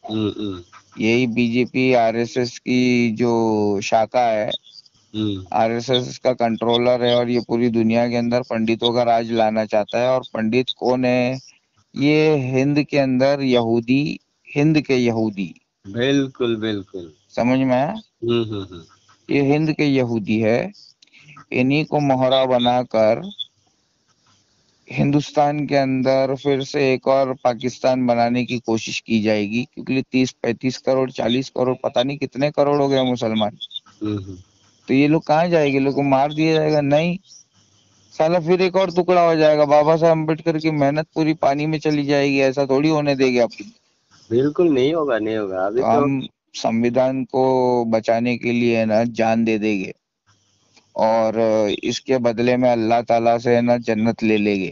یہی B J P R S S کی جو شاخا ہے، آر ایس ایس کا کنٹرولر ہے، اور یہ پوری دنیا کے اندر پنڈتوں کا راج لانا چاہتا ہے۔ اور پنڈت کون ہے؟ یہ ہند کے اندر یہودی، ہند کے یہودی، بالکل بالکل، سمجھ میں آیا؟ یہ ہند کے یہودی ہے، انہی کو مہرا بنا کر ہندوستان کے اندر پھر سے ایک اور پاکستان بنانے کی کوشش کی جائے گی، کیونکہ 30-35 کروڑ 40 کروڑ پتہ نہیں کتنے کروڑ ہو گئے مسلمان، تو یہ لوگ کہاں جائے گے؟ لوگ کو مار دیا جائے گا؟ نہیں سالا، پھر ایک اور ٹکڑا ہو جائے گا، بابا صاحب امبیڈکر کی محنت پوری پانی میں چلی جائے گی، ایسا تھوڑی ہونے دے گے آپ۔ بالکل نہیں ہوگا، نہیں ہوگا۔ ابھی تو تو ہم سمویدھان کو بچانے کے لیے نا جان دے دیں گے، اور اس کے بدلے میں اللہ تعالیٰ سے نا جنت لے لیں گے،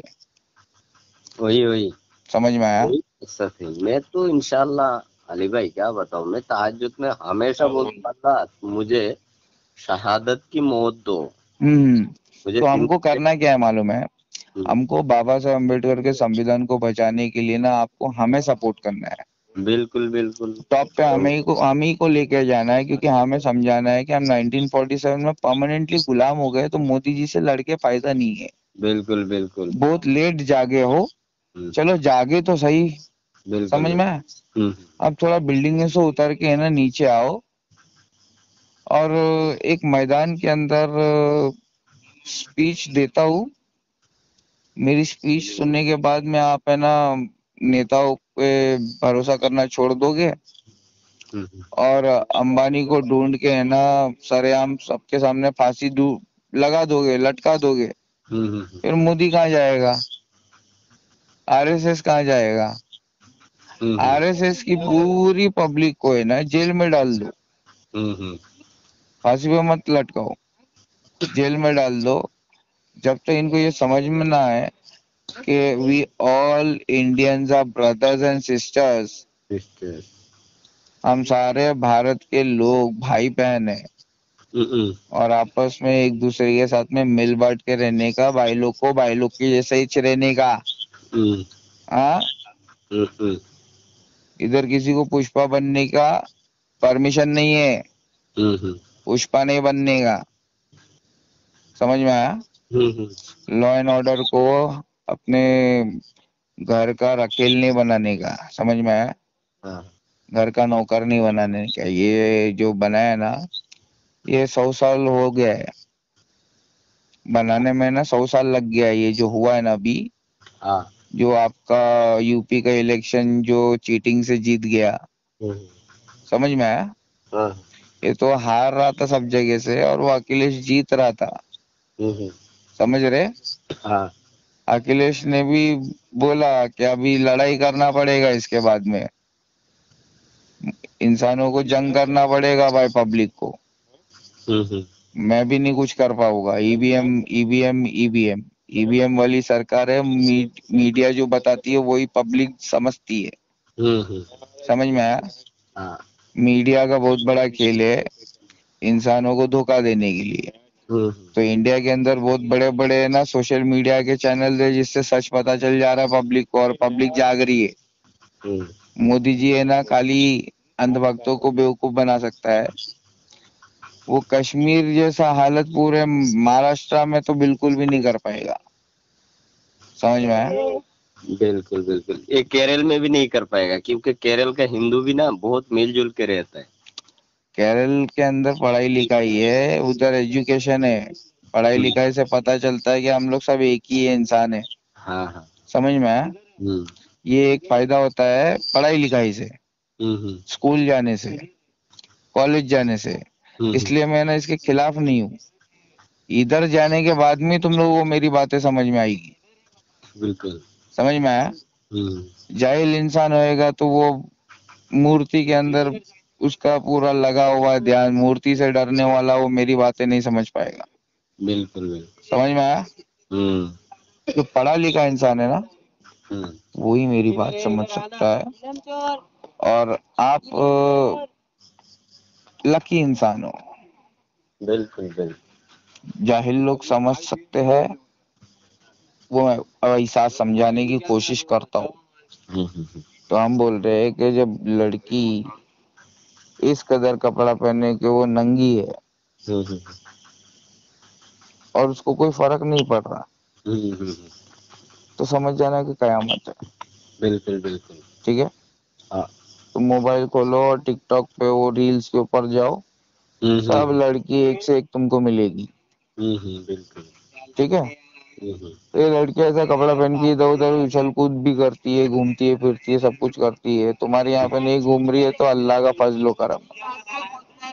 وہی سمجھ میں آیا؟ صحیح۔ میں تو انشاءاللہ علی بھائی کیا بتاؤں، میں تہجد میں ہمیشہ بولتا تھا مجھے شہادت کی موت دو، مجھے تو ہم کو زندگی۔ کرنا کیا ہے معلوم ہے؟ ہم کو بابا صاحب امبیڈکر کے سمویدھان کو بچانے کے لیے نا آپ کو ہمیں سپورٹ کرنا ہے، بالکل بالکل، ٹاپ پہ ہم ہی کو لے کے جانا ہے، کیونکہ ہمیں سمجھانا ہے کہ ہم 1947 میں پرماننٹلی غلام ہو گئے، تو مودی جی سے لڑ کے فائدہ نہیں ہے، بالکل بالکل، بہت لیٹ جاگے ہو، چلو جاگے تو صحیح، بالکل سمجھ میں؟ اب تھوڑا بلڈنگ سے اتر کے ہے نا نیچے آؤ، اور ایک میدان کے اندر سپیچ دیتا ہوں، میری سپیچ سننے کے بعد میں آپ ہے نا نیتاؤں پہ بھروسہ کرنا چھوڑ دو گے، اور امبانی کو ڈھونڈ کے ہے نا سرے عام سب کے سامنے پھانسی لگا دو گے، لٹکا دو گے، پھر مودی کہاں جائے گا؟ آر ایس ایس کہاں جائے گا؟ آر ایس ایس کی پوری پبلک کو ہے نا جیل میں ڈال دو، پھانسی پہ مت لٹکاؤ، جیل میں ڈال دو، جب تک ان کو یہ سمجھ میں نہ آئے کہ we all Indians are brothers and sisters, ہم سارے بھارت کے لوگ بھائی بہن ہیں، اور آپس میں ایک دوسرے کے ساتھ میں مل بانٹ کے رہنے کا، بھائی لوگ کو بھائی لوگ کے جیسے ہی رہنے کا۔ ہاں، ادھر کسی کو پشپا بننے کا پرمیشن نہیں ہے، پشپا نہیں بننے کا، سمجھ میں آیا؟ لا اینڈ آرڈر کو اپنے گھر کا رکھیل نہیں بنانے کا، سمجھ میں آیا؟ گھر کا نوکر نہیں بنانے کا۔ یہ جو بنایا نا، یہ 100 سال ہو گیا ہے بنانے میں نا، 100 سال لگ گیا ہے۔ یہ جو ہوا ہے نا ابھی، جو آپ کا یو پی کا الیکشن جو چیٹنگ سے جیت گیا، سمجھ میں آیا؟ یہ تو ہار رہا تھا سب جگہ سے، اور وہ اکھلیش جیت رہا تھا، سمجھ رہے؟ اکھلیش نے بھی بولا کہ ابھی لڑائی کرنا پڑے گا، اس کے بعد میں انسانوں کو جنگ کرنا پڑے گا بھائی، پبلک کو، میں بھی نہیں کچھ کر پاؤں گا۔ ای وی ایم ای وی ایم ای وی ایم ای وی ایم والی سرکار ہے، میڈیا جو بتاتی ہے وہی پبلک سمجھتی ہے، سمجھ میں آیا؟ میڈیا کا بہت بڑا کھیل ہے انسانوں کو دھوکہ دینے کے لیے۔ تو انڈیا کے اندر بہت بڑے بڑے نا سوشل میڈیا کے چینل ہے، جس سے سچ پتا چل جا رہا ہے پبلک کو، اور پبلک جاگ رہی ہے۔ مودی جی ہے نا خالی اندھ بھکتوں کو بیوقوف بنا سکتا ہے، وہ کشمیر جیسا حالت پورے مہاراشٹر میں تو بالکل بھی نہیں کر پائے گا، سمجھ میں آیا؟ بالکل بالکل، یہ کیرل میں بھی نہیں کر پائے گا، کیونکہ کیرل کا ہندو بھی نا بہت مل جل کے رہتا ہے۔ کیرل کے اندر پڑھائی لکھائی ہے، ادھر ایجوکیشن ہے، پڑھائی لکھائی سے پتہ چلتا ہے کہ ہم لوگ سب ایک ہی انسان ہیں، سمجھ میں آیا؟ یہ ایک فائدہ ہوتا ہے پڑھائی لکھائی سے، اسکول جانے سے، کالج جانے سے، اس لیے میں نا اس کے خلاف نہیں ہوں۔ ادھر جانے کے بعد میں تم لوگوں کو میری باتیں سمجھ میں آئے گی، بالکل سمجھ میں آیا؟ جاہل انسان ہوئے گا تو وہ مورتی کے اندر اس کا پورا لگا ہوا دھیان، مورتی سے ڈرنے والا، وہ میری باتیں نہیں سمجھ پائے گا، بالکل بالکل، سمجھ میں آیا؟ جو پڑھا لکھا انسان ہے نا، وہی میری بات سمجھ سکتا ہے، اور آپ لکی انسان ہو۔ بالکل بالکل، جاہل لوگ سمجھ سکتے ہیں، وہ ایسا سمجھانے کی کوشش کرتا ہوں۔ تو ہم بول رہے ہیں کہ جب لڑکی اس قدر کپڑا پہنے کہ وہ ننگی ہے اور اس کو کوئی فرق نہیں پڑ رہا تو سمجھ جانا کہ قیامت ہے. بالکل بالکل. ٹھیک ہے. ہاں. تم موبائل کھولو اور ٹک ٹاک پہ وہ ریلز کے اوپر جاؤ, سب لڑکی ایک سے ایک تم کو ملے گی. بالکل. ٹھیک ہے. یہ لڑکی ایسا کپڑا پہن کے ادھر ادھر اچھل کود بھی کرتی ہے, گھومتی ہے پھرتی ہے, سب کچھ کرتی ہے. تمہارے یہاں پہ نہیں گھوم رہی ہے تو اللہ کا فضل و کرم.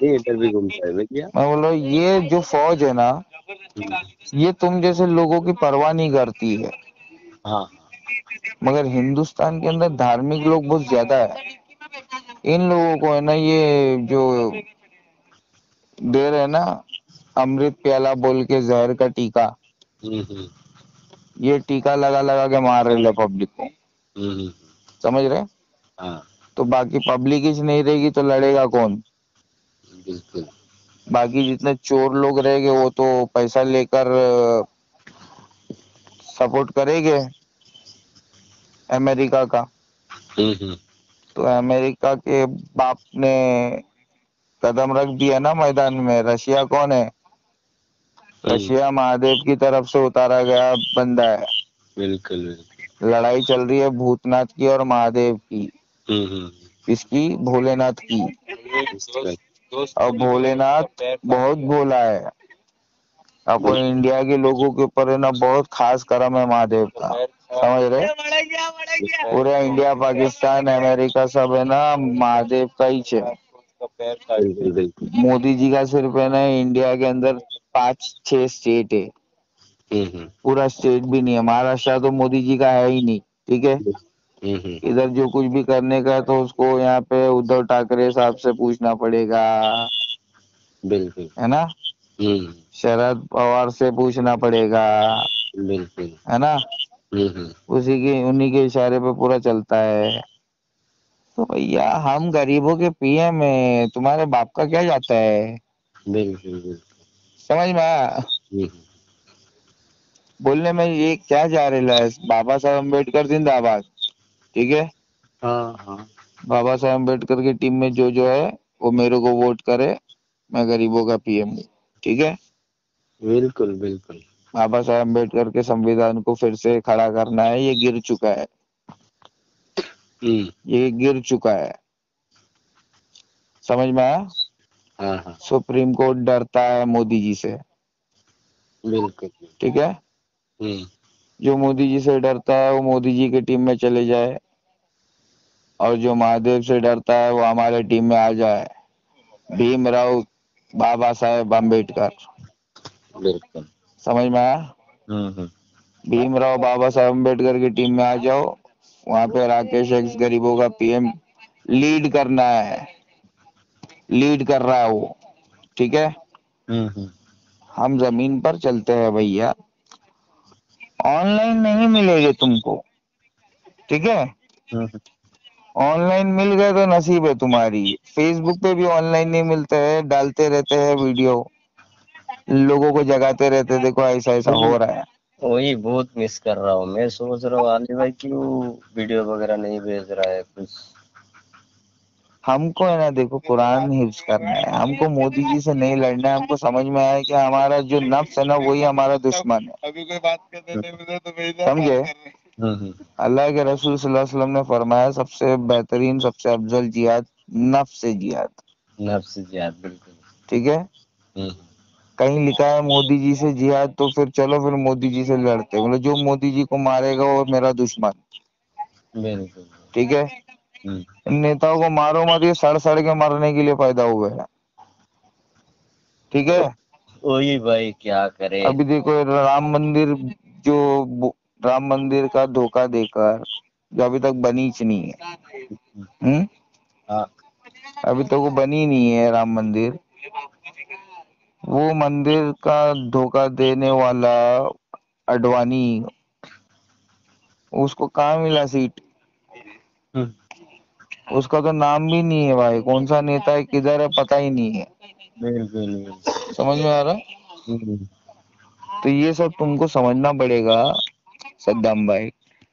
یہ ادھر بھی گھومتا ہے بھیا. میں بول رہا ہوں یہ جو فوج ہے نا, یہ تم جیسے لوگوں کی پرواہ نہیں کرتی ہے. ہاں. مگر ہندوستان کے اندر دھارمک لوگ بہت زیادہ ہے. ان لوگوں کو ہے نا یہ جو دے رہے نا امرت پیالہ بول کے زہر کا ٹیکا, یہ ٹیکا لگا لگا کے مار رہے پبلک کو. سمجھ رہے. ہاں. تو باقی پبلک ہی نہیں رہے گی تو لڑے گا کون؟ بالکل. باقی جتنے چور لوگ رہے گے وہ تو پیسہ لے کر سپورٹ کرے گے امریکہ کا. تو امریکہ کے باپ نے قدم رکھ دیا نا میدان میں. رشیا کون ہے؟ رشیا مہادیو کی طرف سے اتارا گیا بندہ ہے. بالکل. لڑائی چل رہی ہے بھوت ناتھ کی اور مہادیو کی. اس کی بھولے ناتھ کی. اور بھولے ناتھ بہت بھولا ہے. اب انڈیا کے لوگوں کے اوپر ہے نا بہت خاص کرم ہے مہادیو کا. سمجھ رہے. پورا انڈیا پاکستان امریکہ سب ہے نا مہادیو کا ہی ہے. مودی جی کا صرف ہے نا انڈیا کے اندر 5-6 اسٹیٹ ہے. پورا اسٹیٹ بھی نہیں ہے. مہاراشٹر تو مودی جی کا ہے ہی نہیں. ٹھیک ہے. ادھر جو کچھ بھی کرنے کا ہے تو اس کو یہاں پہ ادھو ٹھاکرے صاحب سے پوچھنا پڑے گا. بالکل. ہے نا. شرد پوار سے پوچھنا پڑے گا. بالکل. ہے نا. انہی کے اشارے پہ پورا چلتا ہے. تو بھیا ہم غریبوں کے پی ایم ہیں, تمہارے باپ کا کیا جاتا ہے؟ بالکل بالکل. سمجھ میں آیا؟ بولنے میں یہ کیا جا رہا ہے. بابا صاحب امبیڈکر زندہ باد. ٹھیک ہے. ہاں ہاں. بابا صاحب امبیڈکر کی ٹیم میں جو ہے وہ میرے کو ووٹ کرے, میں غریبوں کا پی ایم ہوں. ٹھیک ہے. بالکل بالکل. بابا صاحب امبیڈکر کے سنویدھان کو پھر سے کھڑا کرنا ہے. یہ گر چکا ہے. یہ گر چکا ہے. سمجھ میں آیا؟ ہاں ہاں. سپریم کورٹ ڈرتا ہے مودی جی سے. بالکل. ٹھیک ہے. جو مودی جی سے ڈرتا ہے وہ مودی جی کی ٹیم میں چلے جائے, اور جو مہادیو سے ڈرتا ہے وہ ہمارے ٹیم میں آ جائے. بھیم راؤ بابا صاحب امبیڈکر. بالکل. سمجھ میں آیا؟ بھیم راؤ بابا صاحب امبیڈکر کی ٹیم میں آ جاؤ. وہاں پہ راکیش ایکس غریبوں کا پی ایم لیڈ کرنا ہے. لیڈ کر رہا ہے وہ. ٹھیک ہے. ہم زمین پر چلتے ہیں بھیا. آن لائن نہیں ملے گے تم کو. ٹھیک ہے. آن لائن مل گئے تو نصیب ہے تمہاری. فیس بک پہ بھی آن لائن نہیں ملتے ہیں, ڈالتے رہتے ہیں ویڈیو, لوگوں کو جگاتے رہتے دیکھو ایسا ایسا ہو رہا ہے. وہی بہت مس کر رہا ہوں. میں سوچ رہا ہوں علی بھائی کیوں ویڈیو وغیرہ نہیں بھیج رہا ہے کچھ. ہم کو ہے نا دیکھو قرآن حفظ کرنا ہے. ہم کو مودی جی سے نہیں لڑنا ہے. ہم کو سمجھ میں آیا کہ ہمارا جو نفس ہے نا وہی ہمارا دشمن ہے. ابھی کوئی بات کرتے سمجھے. اللہ کے رسول صلی اللہ علیہ وسلم نے فرمایا سب سے بہترین سب سے افضل جہاد نفس سے جہاد. نفس جہاد. بالکل. ٹھیک ہے. کہیں لکھا ہے مودی جی سے جہاد تو پھر چلو پھر مودی جی سے لڑتے. مطلب جو مودی جی کو مارے گا وہ میرا دشمن. بالکل. ٹھیک ہے. نیتاؤں کو مارو مت, یہ سڑ سڑ کے مرنے کے لیے پیدا ہوئے ہیں. ٹھیک ہے. وہی بھائی کیا کرے. ابھی دیکھو رام مندر, جو رام مندر کا دھوکہ دے کر جو ابھی تک بنیچ نہیں ہے. ہاں. ابھی تو وہ بنی نہیں ہے رام مندر. وہ مندر کا دھوکہ دینے والا اڈوانی, اس کو کہاں ملا سیٹ. اس کا تو نام بھی نہیں ہے بھائی. کون سا نیتا ہے کدھر ہے پتا ہی نہیں ہے. بالکل. سمجھ میں آ رہا. تو یہ سب تم کو سمجھنا پڑے گا صدام بھائی.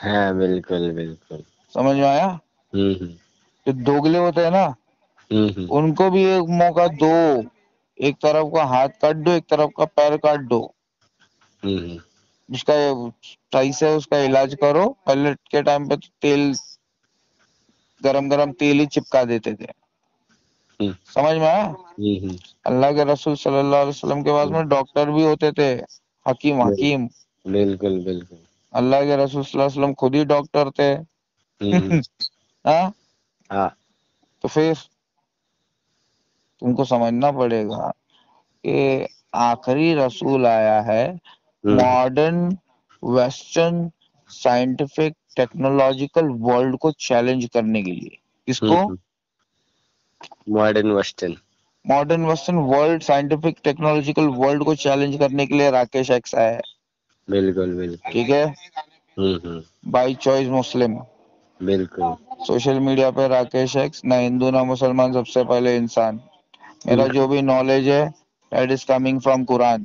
ہاں بالکل بالکل سمجھ میں آیا؟ جو دوگلے ہوتے ہیں نا ان کو بھی ایک موقع دو، ایک طرف کا ہاتھ کاٹ دو، ایک طرف کا پیر کاٹ دو، جس کا صحیح سے اس کا علاج کرو۔ پہلے کے ٹائم پہ تو تیل، گرم تیل ہی چپکا دیتے تھے، سمجھ میں آیا؟ اللہ کے رسول صلی اللہ علیہ وسلم کے پاس میں ڈاکٹر بھی ہوتے تھے، حکیم بالکل بالکل اللہ کے رسول صلی اللہ علیہ وسلم خود ہی ڈاکٹر تھے۔ ہاں تو پھر تم کو سمجھنا پڑے گا کہ آخری رسول آیا ہے modern western scientific technological world کو چیلنج کرنے کے لیے۔ کس کو؟ Modern western world, scientific technological world کو چیلنج کرنے کے لیے راکیش ایکس آیا ہے۔ بالکل بالکل ٹھیک ہے، بائی چوائس مسلم۔ بالکل سوشل میڈیا پہ راکیش ایکس، نہ ہندو نہ مسلمان، سب سے پہلے انسان۔ میرا جو بھی نالج ہے دیٹ از کمنگ فرام قرآن۔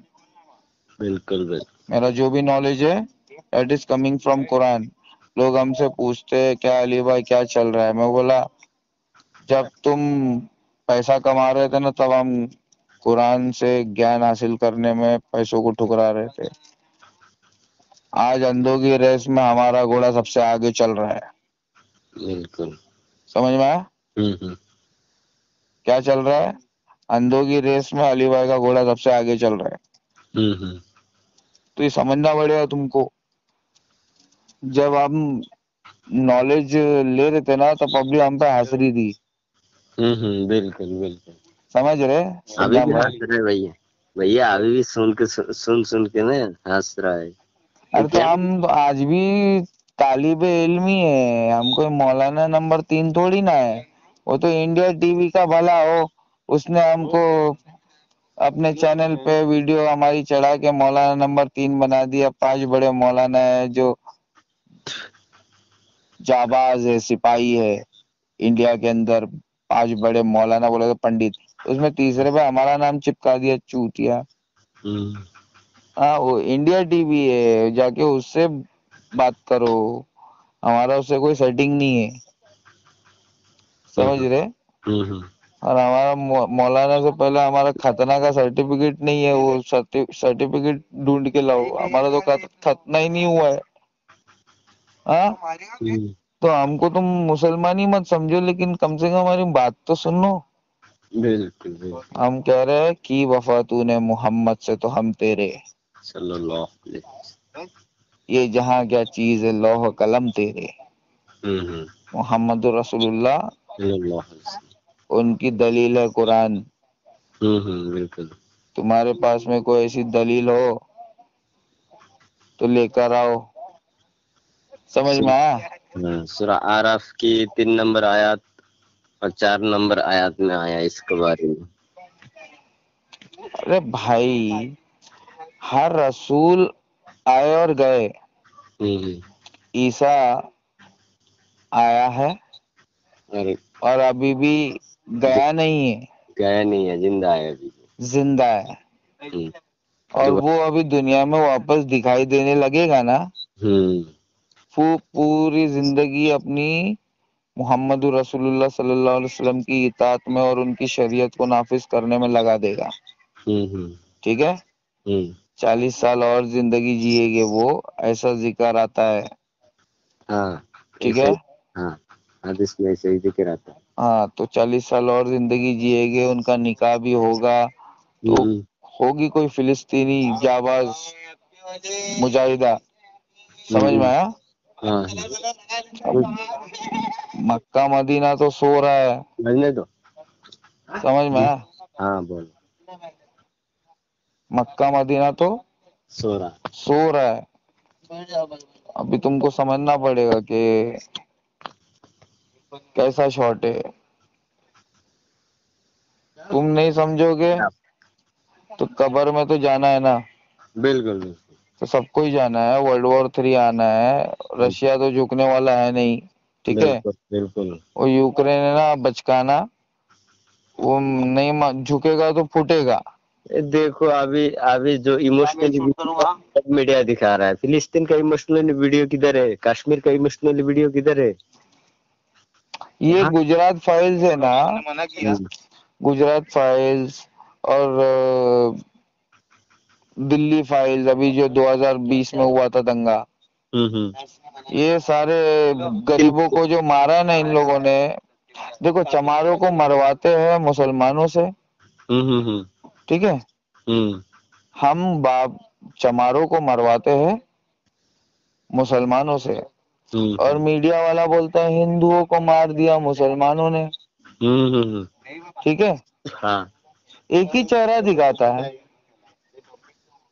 بالکل میرا جو بھی نالج ہے دیٹ از کمنگ فرام قرآن۔ لوگ ہم سے پوچھتے کیا علی بھائی کیا چل رہا ہے، میں بولا جب تم پیسہ کما رہے تھے نا تب ہم قرآن سے گیان حاصل کرنے میں پیسوں کو ٹھکرا رہے تھے۔ آج اندھوں کی ریس میں ہمارا گھوڑا سب سے آگے چل رہا ہے۔ بالکل سمجھ میں آیا؟ کیا چل رہا ہے؟ اندھوں کی ریس میں علی بھائی کا گھوڑا سب سے آگے چل رہا ہے۔ تو یہ سمجھنا پڑے گا تم کو۔ جب ہم نالج لے رہے تھے نا تو پبلک ہم پہ ہنس رہی تھی۔ بالکل بالکل سمجھ رہے؟ ابھی بھی ہنس رہے بھیا ابھی بھی سن کے نا ہنس رہا ہے۔ ارے تو ہم آج بھی طالب علم ہی ہے، ہم کوئی مولانا نمبر 3 تھوڑی نا ہے۔ وہ تو انڈیا ٹی وی کا بھلا ہو، اس نے ہم کو اپنے چینل پہ ویڈیو ہماری چڑھا کے مولانا نمبر 3 بنا دیا۔ 5 بڑے مولانا ہے جو جاباز ہے، سپاہی ہے انڈیا کے اندر، 5 بڑے مولانا بولے تو پنڈت، اس میں تیسرے پہ ہمارا نام چپکا دیا چوتیا۔ ہاں وہ انڈیا ٹی وی ہے، جا کے اس سے بات کرو، ہمارا اس سے کوئی سیٹنگ نہیں ہے، سمجھ رہے؟ اور ہمارا مولانا سے پہلے ہمارا ختنہ کا سرٹیفکیٹ نہیں ہے، وہ سرٹیفکیٹ ڈھونڈ کے لاؤ، ہمارا تو ختنہ ہی نہیں ہوا ہے۔ ہاں تو ہم کو تم مسلمان ہی مت سمجھو، لیکن کم سے کم ہماری بات تو سنو۔ بالکل ہم کہہ رہے کی وفا تو نے محمد سے تو ہم تیرے، صلی اللہ علیہ وسلم، یہ جہاں کیا چیز ہے لوح قلم تیرے۔ محمد رسول اللہ صلی اللہ علیہ وسلم ان کی دلیل ہے قرآن۔ بالکل تمہارے پاس میں کوئی ایسی دلیل ہو تو لے کر آؤ۔ سمجھ میں آیا؟ سورہ آراف کی 3 نمبر آیات اور 4 نمبر آیات میں آیا اس کے بارے میں۔ ارے بھائی ہر رسول آئے اور گئے، عیسیٰ آیا ہے اور ابھی بھی گیا نہیں ہے، گیا نہیں ہے، زندہ ہے، ابھی زندہ ہے، اور وہ ابھی دنیا میں واپس دکھائی دینے لگے گا نا۔ پوری زندگی اپنی محمد رسول اللہ صلی اللہ علیہ وسلم کی اطاعت میں اور ان کی شریعت کو نافذ کرنے میں لگا دے گا۔ ٹھیک ہے، 40 سال اور زندگی جیے گے وہ، ایسا ذکر آتا ہے۔ ہاں ٹھیک ہے، ہاں حدیث میں ایسے ہی ذکر آتا ہے۔ ہاں تو 40 سال اور زندگی جیے گے، ان کا نکاح بھی ہوگا، تو ہوگی کوئی فلسطینی جاباز مجاہدہ۔ سمجھ میں آیا؟ مکہ مدینہ تو سو رہا ہے، سمجھ میں آیا؟ ہاں بول، مکہ مدینہ تو سو رہا ہے۔ ابھی تم کو سمجھنا پڑے گا کہ کیسا شارٹ ہے۔ تم نہیں سمجھو گے تو قبر میں تو جانا ہے نا، بالکل تو سب کو ہی جانا ہے۔ World War 3 آنا ہے، رشیا تو جھکنے والا ہے نہیں، ٹھیک ہے؟ بالکل وہ یوکرین ہے نا بچکانا، وہ نہیں جھکے گا تو پھوٹے گا۔ دیکھو ابھی جو ایموشنل میڈیا دکھا رہا ہے، فلسطین کا ایموشنل ویڈیو کدھر ہے؟ کشمیر کا ایموشنل ویڈیو کدھر ہے؟ یہ گجرات فائلز ہے نا، گجرات فائلز اور دلی فائلز، ابھی جو 2020 میں ہوا تھا دنگا، یہ سارے غریبوں کو جو مارا نا ان لوگوں نے. دیکھو چماروں کو مرواتے ہیں مسلمانوں سے، ٹھیک ہے، ہم چماروں کو مرواتے ہیں مسلمانوں سے، اور میڈیا والا بولتا ہے ہندوؤں کو مار دیا مسلمانوں نے. ٹھیک ہے، ایک ہی چہرہ دکھاتا ہے.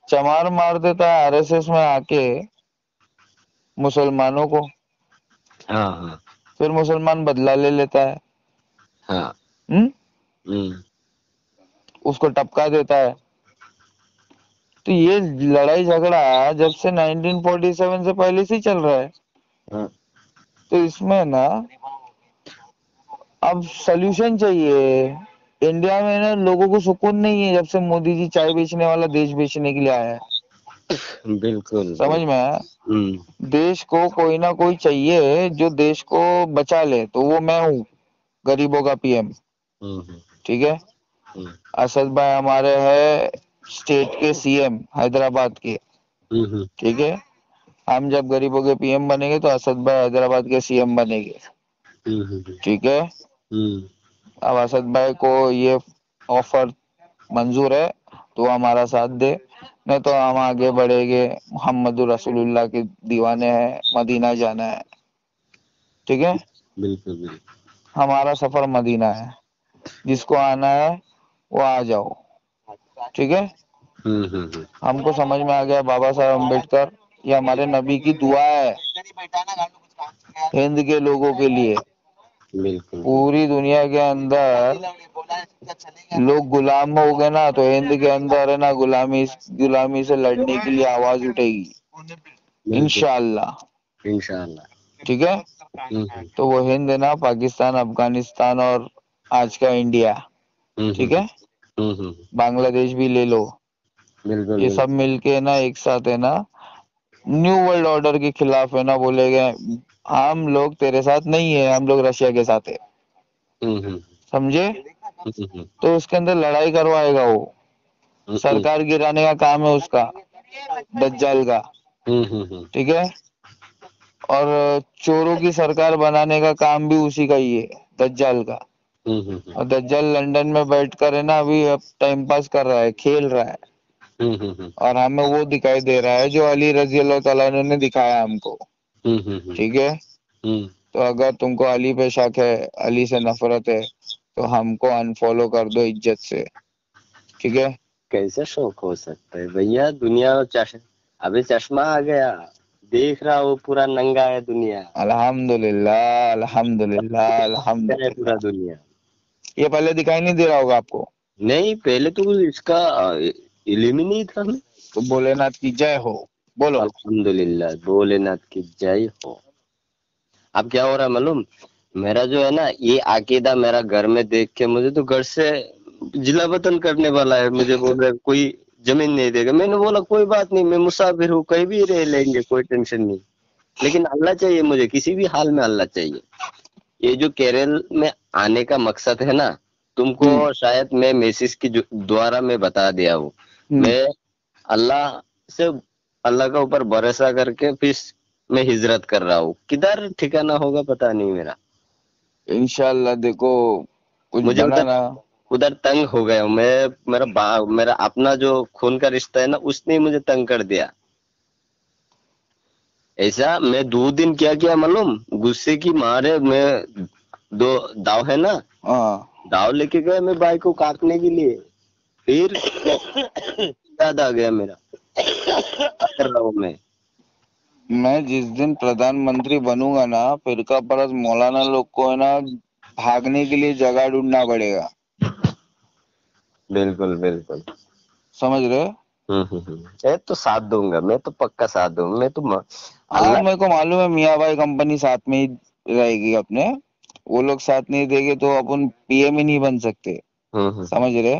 چمار مار دیتا ہے RSS میں آ کے مسلمانوں کو، پھر مسلمان بدلہ لے لیتا ہے، اس کو ٹپکا دیتا ہے. تو یہ لڑائی جھگڑا جب سے 1947 سے پہلے سے چل رہا ہے. تو اس میں نا اب سلوشن چاہیے. انڈیا میں نا لوگوں کو سکون نہیں ہے جب سے مودی جی چائے بیچنے والا دیش بیچنے کے لیے آیا ہے. بالکل سمجھ میں آیا؟ دیش کو کوئی نہ کوئی چاہیے جو دیش کو بچا لے، تو وہ میں ہوں، غریبوں کا PM. ٹھیک ہے، اسد بھائی ہمارے ہے اسٹیٹ کے CM حیدرآباد کے. ٹھیک ہے، ہم جب غریبوں کے PM بنیں گے تو اسد بھائی حیدرآباد کے CM بنے گے. ٹھیک ہے، اب اسد بھائی کو یہ آفر منظور ہے تو ہمارا ساتھ دے، نہیں تو ہم آگے بڑھیں گے. محمد رسول اللہ کے دیوانے ہیں، مدینہ جانا ہے. ٹھیک ہے، بالکل ہمارا سفر مدینہ ہے، جس کو آنا ہے وہ آ جاؤ. ٹھیک ہے، ہم کو سمجھ میں آ گیا بابا صاحب امبیڈکر یہ ہمارے نبی کی دعا ہے ہند کے لوگوں کے لیے. بالکل پوری دنیا کے اندر لوگ غلام ہو گئے نا، تو ہند کے اندر ہے نا غلامی سے لڑنے کے لیے آواز اٹھے گی انشاءاللہ. انشاءاللہ. ٹھیک ہے، تو وہ ہند ہے نا پاکستان، افغانستان اور آج کا انڈیا. ٹھیک ہے، بنگلہ دیش بھی لے لو، یہ سب مل کے نا ایک ساتھ ہے نا نیو ورلڈ آرڈر کے خلاف ہے نا بولے گئے ہم لوگ تیرے ساتھ نہیں ہے، ہم لوگ رشیا کے ساتھ ہے. سمجھے؟ تو اس کے اندر لڑائی کروائے گا وہ، سرکار گرانے کا کام ہے اس کا، دجال کا. ٹھیک ہے، اور چوروں کی سرکار بنانے کا کام بھی اسی کا ہی ہے، دجال کا. اور دجال لندن میں بیٹھ کر ہے نا ابھی اب ٹائم پاس کر رہا ہے، کھیل رہا ہے. اور ہمیں وہ دکھائی دے رہا ہے جو علی رضی اللہ تعالیٰ نے دکھایا ہم کو. ٹھیک ہے، تو اگر تم کو علی پہ شک ہے، علی سے نفرت ہے، تو ہم کو انفالو کر دو عزت سے. ٹھیک ہے، کیسے شوق ہو سکتا ہے بھیا؟ دنیا ابھی چشمہ آ گیا، دیکھ رہا وہ پورا ننگا ہے دنیا. الحمدللہ الحمدللہ الحمدللہ. پورا دنیا یہ پہلے دکھائی نہیں دے رہا ہوگا آپ کو؟ نہیں، پہلے تو اس کا علم ہی نہیں تھا. تو بولے ناتھ کی جے ہو، بولو الحمدللہ، بولے ناتھ کی جے ہو. اب کیا ہو رہا ہے معلوم؟ میرا جو ہے نا یہ عقیدہ میرا گھر میں دیکھ کے مجھے تو گھر سے ضلع وطن کرنے والا ہے. مجھے بول رہے کوئی زمین نہیں دے گا. میں نے بولا کوئی بات نہیں، میں مسافر ہوں، کہیں بھی رہ لیں گے، کوئی ٹینشن نہیں، لیکن اللہ چاہیے مجھے، کسی بھی حال میں اللہ چاہیے. یہ جو کیرل میں آنے کا مقصد ہے نا، تم کو شاید میں میسج کی دوارا میں بتا دیا ہوں. میں اللہ سے، اللہ کا اوپر بھروسہ کر کے پھر میں ہجرت کر رہا ہوں. کدھر ٹھکانا ہوگا پتا نہیں میرا. انشاءاللہ دیکھو کچھ مجھے بنا نا. ادھر تنگ ہو گیا ہوں میں. میرا اپنا جو خون کا رشتہ ہے نا، اس نے مجھے تنگ کر دیا. ایسا میں 2 دن کیا معلوم؟ غصے کی مارے میں دو داؤ ہے نا، داؤ لے کے گئے میں بھائی کو کاٹنے کے لیے. پھر یاد آ گیا میرا، کر رہا ہوں میں جس دن پردھان منتری بنوں گا نا، فرقہ پرست مولانا لوگ کو ہے نا بھاگنے کے لیے جگہ ڈھونڈنا پڑے گا. بالکل بالکل، سمجھ رہے؟ میں تو ساتھ دوں گا، میں تو پکا ساتھ دوں گا. میں تو ہاں، اللہ میرے کو معلوم ہے میاں بھائی کمپنی ساتھ میں ہی رہے گی اپنے. وہ لوگ ساتھ نہیں دیں گے تو اپن PM ہی نہیں بن سکتے. سمجھ رہے؟